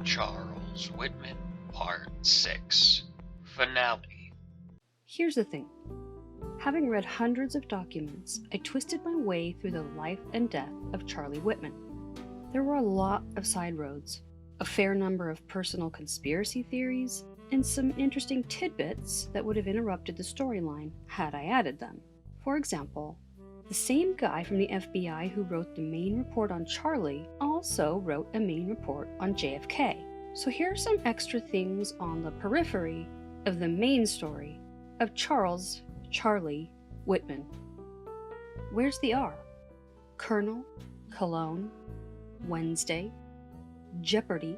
Charles Whitman, Part 6. Finale. Here's the thing. Having read hundreds of documents, I twisted my way through the life and death of Charlie Whitman. There were a lot of side roads, a fair number of personal conspiracy theories, and some interesting tidbits that would have interrupted the storyline had I added them. For example, the same guy from the FBI who wrote the main report on Charlie also wrote a main report on JFK. So here are some extra things on the periphery of the main story of Charlie Whitman. Where's the R? Colonel, Cologne, Wednesday, Jeopardy,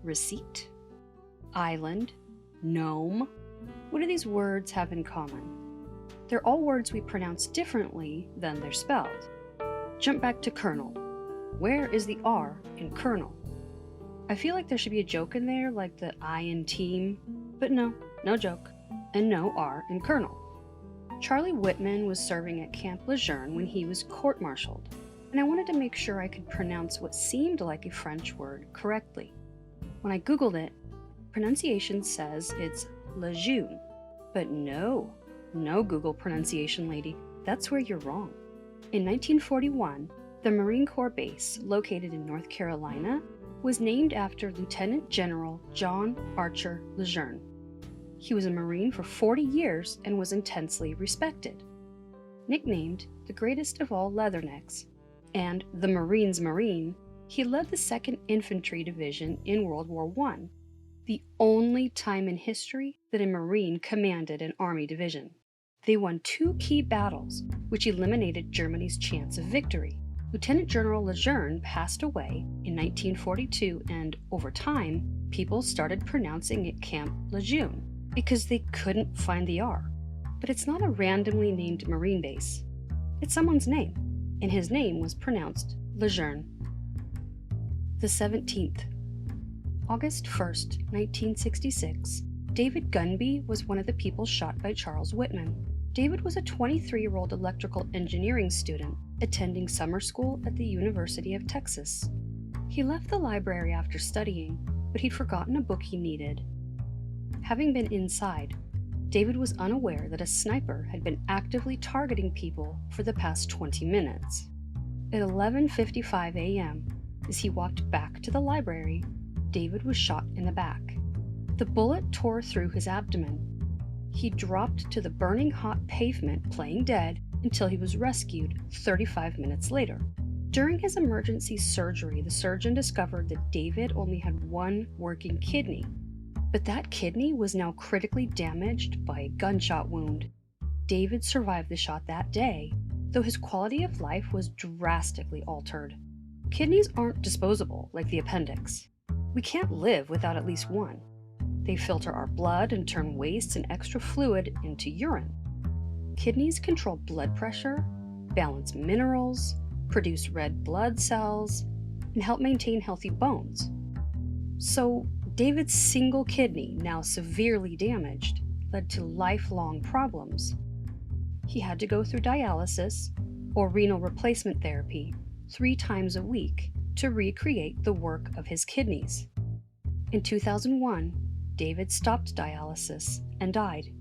Receipt, Island, Gnome. What do these words have in common? They're all words we pronounce differently than they're spelled. Jump back to Colonel. Where is the R in Colonel? I feel like there should be a joke in there, like the I in team, but no joke, and no R in Colonel. Charlie Whitman was serving at Camp Lejeune when he was court-martialed, and I wanted to make sure I could pronounce what seemed like a French word correctly. When I Googled it, pronunciation says it's Lejeune, but no Google pronunciation, lady. That's where you're wrong. In 1941, the Marine Corps base, located in North Carolina, was named after Lieutenant General John Archer Lejeune. He was a Marine for 40 years and was intensely respected. Nicknamed the greatest of all leathernecks and the Marine's Marine, he led the 2nd Infantry Division in World War I, the only time in history that a Marine commanded an Army division. They won 2 key battles, which eliminated Germany's chance of victory. Lieutenant General Lejeune passed away in 1942, and over time, people started pronouncing it Camp Lejeune because they couldn't find the R. But it's not a randomly named Marine base. It's someone's name, and his name was pronounced Lejeune. The 17th. August 1st, 1966, David Gunby was one of the people shot by Charles Whitman. David was a 23-year-old electrical engineering student attending summer school at the University of Texas. He left the library after studying, but he'd forgotten a book he needed. Having been inside, David was unaware that a sniper had been actively targeting people for the past 20 minutes. At 11:55 a.m., as he walked back to the library, David was shot in the back. The bullet tore through his abdomen. He dropped to the burning hot pavement, playing dead, until he was rescued 35 minutes later. During his emergency surgery, the surgeon discovered that David only had one working kidney, but that kidney was now critically damaged by a gunshot wound. David survived the shot that day, though his quality of life was drastically altered. Kidneys aren't disposable like the appendix. We can't live without at least one. They filter our blood and turn waste and extra fluid into urine. Kidneys control blood pressure, balance minerals, produce red blood cells, and help maintain healthy bones. So, David's single kidney, now severely damaged, led to lifelong problems. He had to go through dialysis, or renal replacement therapy, 3 times a week to recreate the work of his kidneys. In 2001, David stopped dialysis and died.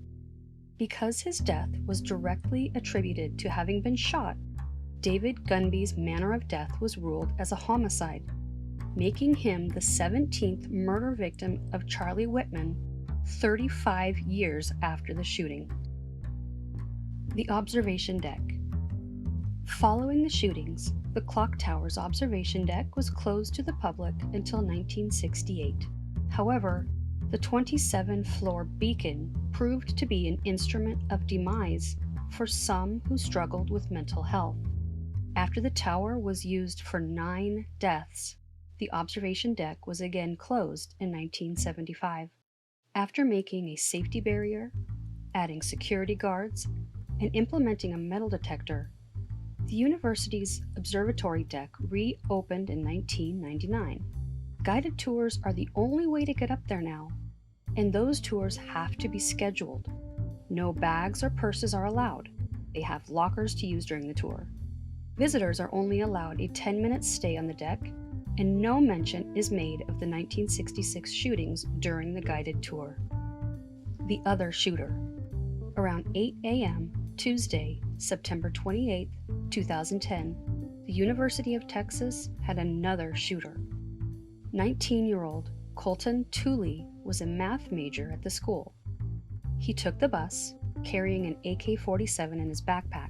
Because his death was directly attributed to having been shot, David Gunby's manner of death was ruled as a homicide, making him the 17th murder victim of Charlie Whitman 35 years after the shooting. The observation deck. Following the shootings, the clock tower's observation deck was closed to the public until 1968. However, the 27-floor beacon proved to be an instrument of demise for some who struggled with mental health. After the tower was used for 9 deaths, the observation deck was again closed in 1975. After making a safety barrier, adding security guards, and implementing a metal detector, the university's observatory deck reopened in 1999. Guided tours are the only way to get up there now, and those tours have to be scheduled. No bags or purses are allowed. They have lockers to use during the tour. Visitors are only allowed a 10-minute stay on the deck and no mention is made of the 1966 shootings during the guided tour. The other shooter. Around 8 a.m. Tuesday, September 28, 2010, the University of Texas had another shooter. 19-year-old Colton Tooley was a math major at the school. He took the bus, carrying an AK-47 in his backpack.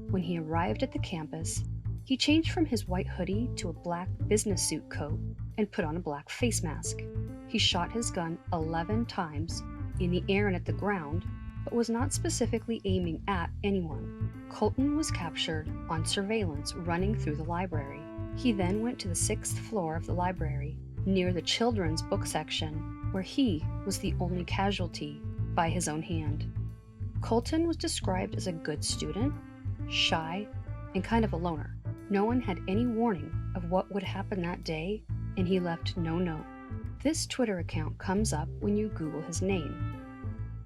When he arrived at the campus, he changed from his white hoodie to a black business suit coat and put on a black face mask. He shot his gun 11 times in the air and at the ground, but was not specifically aiming at anyone. Colton was captured on surveillance running through the library. He then went to the 6th floor of the library, near the children's book section, where he was the only casualty by his own hand. Colton was described as a good student, shy, and kind of a loner. No one had any warning of what would happen that day, and he left no note. This Twitter account comes up when you Google his name.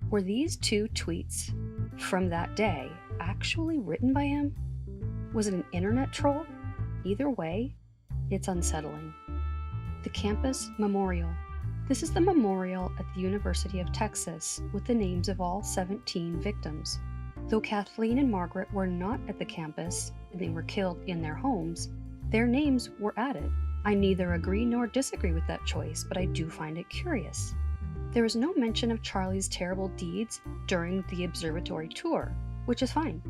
Were these 2 tweets from that day actually written by him? Was it an internet troll? Either way, it's unsettling. The Campus Memorial. This is the memorial at the University of Texas with the names of all 17 victims. Though Kathleen and Margaret were not at the campus and they were killed in their homes, their names were added. I neither agree nor disagree with that choice, but I do find it curious. There is no mention of Charlie's terrible deeds during the observatory tour, which is fine,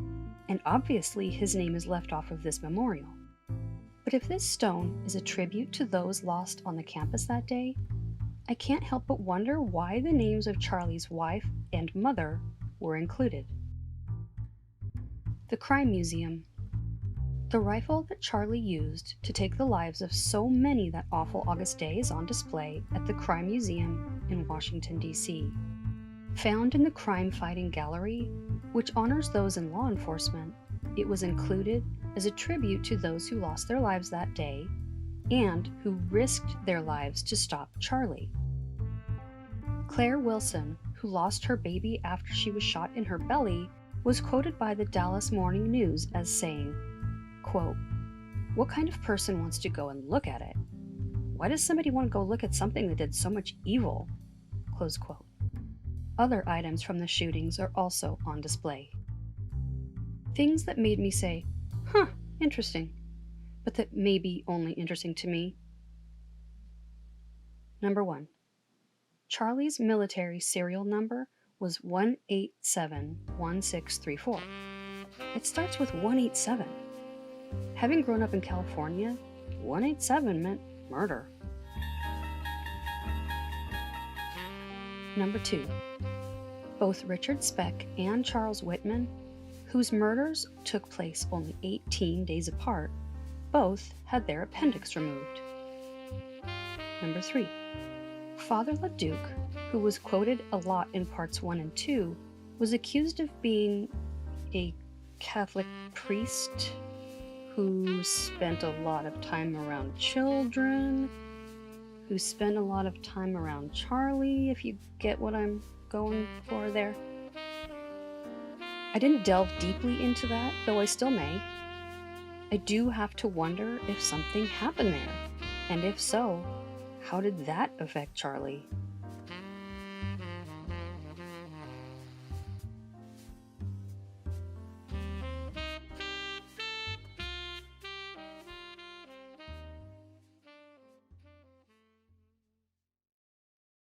and obviously his name is left off of this memorial. But if this stone is a tribute to those lost on the campus that day, I can't help but wonder why the names of Charlie's wife and mother were included. The Crime Museum. The rifle that Charlie used to take the lives of so many that awful August day is on display at the Crime Museum in Washington, D.C. Found in the Crime Fighting Gallery, which honors those in law enforcement, it was included as a tribute to those who lost their lives that day and who risked their lives to stop Charlie. Claire Wilson, who lost her baby after she was shot in her belly, was quoted by the Dallas Morning News as saying, quote, "What kind of person wants to go and look at it? Why does somebody want to go look at something that did so much evil?" Close quote. Other items from the shootings are also on display. Things that made me say, interesting, but that may be only interesting to me. Number 1. Charlie's military serial number was 1871634. It starts with 187. Having grown up in California, 187 meant murder. Number 2. Both Richard Speck and Charles Whitman, whose murders took place only 18 days apart, both had their appendix removed. Number 3. Father LeDuc, who was quoted a lot in parts 1 and 2, was accused of being a Catholic priest who spent a lot of time around children, who spent a lot of time around Charlie, if you get what I'm going for there. I didn't delve deeply into that, though I still may. I do have to wonder if something happened there, and if so, how did that affect Charlie?